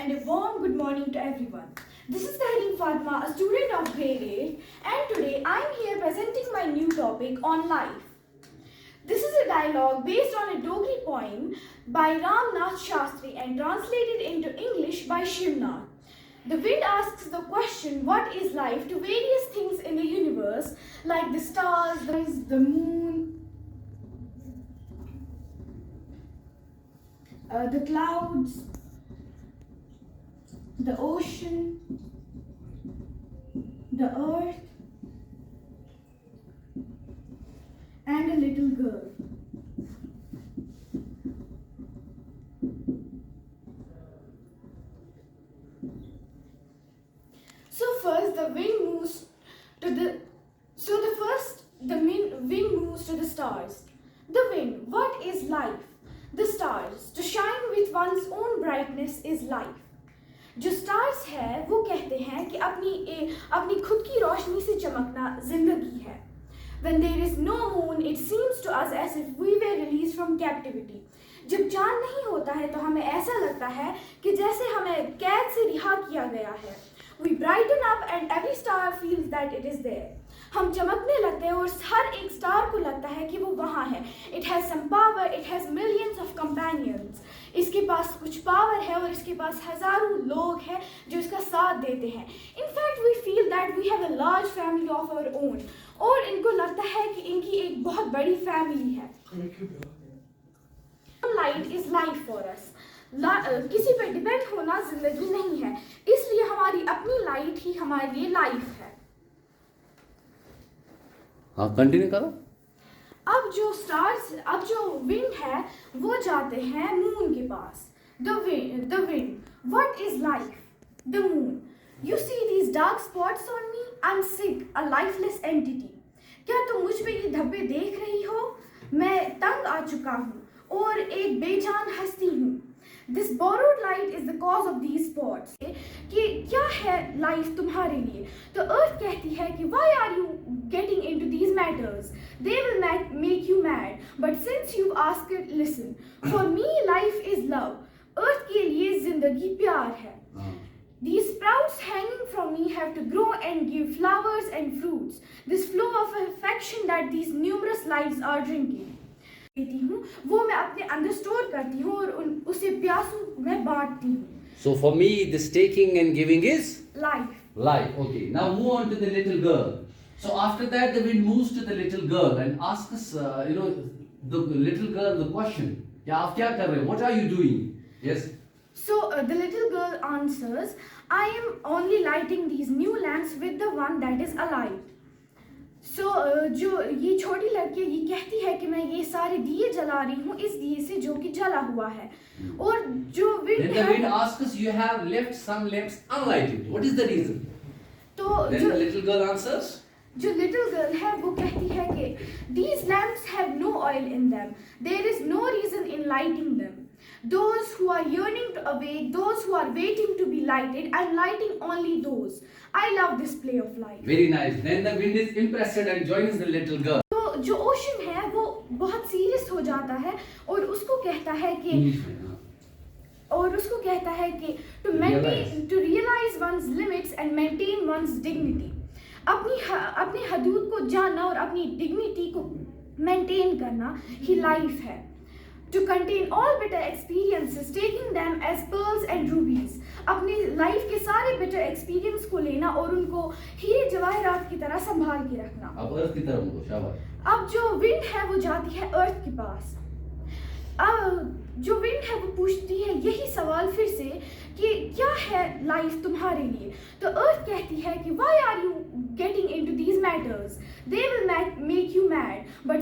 and a warm good morning to everyone. This is Tahreem Fatma, a student of grade 8, and today I am here presenting my new topic on life. This is a dialogue based on a Dogri poem by Ramnath Shastri and translated into English by Shivnath. The wind asks the question, what is life, to various things in the universe like the stars, the moon, the clouds, the ocean, the earth, and a little girl. So first the wind moves to the wind moves to the stars. The wind, what is life? The stars, to shine with one's own brightness is life. जो stars है वो कहते हैं कि अपनी खुद की रोशनी से चमकना जिंदगी है. When there is no moon, it seems to us as if we were released from captivity. जब चांद नहीं होता है तो हमें ऐसा लगता है कि जैसे हमें कैद से रिहा किया गया है. We brighten up and every star feels that it is there. हम चमकने लगते हैं और हर एक स्टार को लगता है कि वो वहाँ है. It has some power, it has millions of companions. इसके पास कुछ पावर है और इसके पास हजारों लोग हैं जो इसका साथ देते हैं. In fact, we feel that we have a large family of our own. और इनको लगता है कि इनकी एक बहुत बड़ी फैमिली है. Light is life for us. किसी पे डिपेंड होना जिंदगी नहीं है, इसलिए हमारी अपनी लाइट ही हमारे लिए लाइफ है. हाँ, कंटिन्यू करो. अब जो विंड है वो जाते हैं मून के पास. The wind. What is life? The moon. You see these dark spots on me? I'm sick, a lifeless entity. क्या तुम मुझ पे ये धब्बे देख रही हो? मैं तंग आ चुका हूँ और एक बेजान हस्ती हूँ. This borrowed light is the cause of these spots. कि क्या है लाइफ तुम्हारे लिए? तो अर्थ कहती है कि why are you getting into these matters? They will make you mad. But since you've asked it, listen. For me, life is love. अर्थ के लिए जिंदगी प्यार है. These sprouts hanging from me have to grow and give flowers and fruits. This flow of affection that these numerous lives are drinking. वो मैं अपने अंदर store करती हूँ और उसे प्यासों में बांटती हूँ. So for me, this taking and giving is life. Life. Okay. Now move on to the little girl. So after that, the wind moves to the little girl and asks, the little girl the question. क्या आप क्या कर रहे हो? What are you doing? Yes. So the little girl answers, I am only lighting these new lamps with the one that is alive. So जो ये छोटी लड़की ये कहती है कि मैं ये सारे दिए जला रही हूँ इस दिए से जो कि जला हुआ है. और जो Then the wind asks, you have left some lamps unlighted. What is the reason? तो Then the little girl answers, जो little girl है वो कहती है कि these lamps have no oil in them. There is no reason in lighting them. Those who are yearning to awake, those who are waiting to be lighted, I'm lighting only those. I love this play of life. Very nice. Then the wind is impressed and joins the little girl. तो जो ocean है वो बहुत serious हो जाता है और उसको कहता है कि to realize one's limits and maintain one's dignity. अपनी हदूद को जानना और अपनी डिग्निटी को मेंटेन करना ही लाइफ है. To contain all bitter experiences, taking them as pearls and rubies. अपनी लाइफ के सारे bitter experience को लेना और उनको हीरे जवाहरात की तरह संभाल के रखना. अब अर्थ की तरफ मुड़ो, शाबाश. अब जो विंड है वो जाती है अर्थ के पास. अब जो विंड है वो पूछती है यही सवाल फिर से कि क्या है लाइफ तुम्हारे लिए? तो अर्थ कहती है कि why are you getting into these matters? They will make you mad. But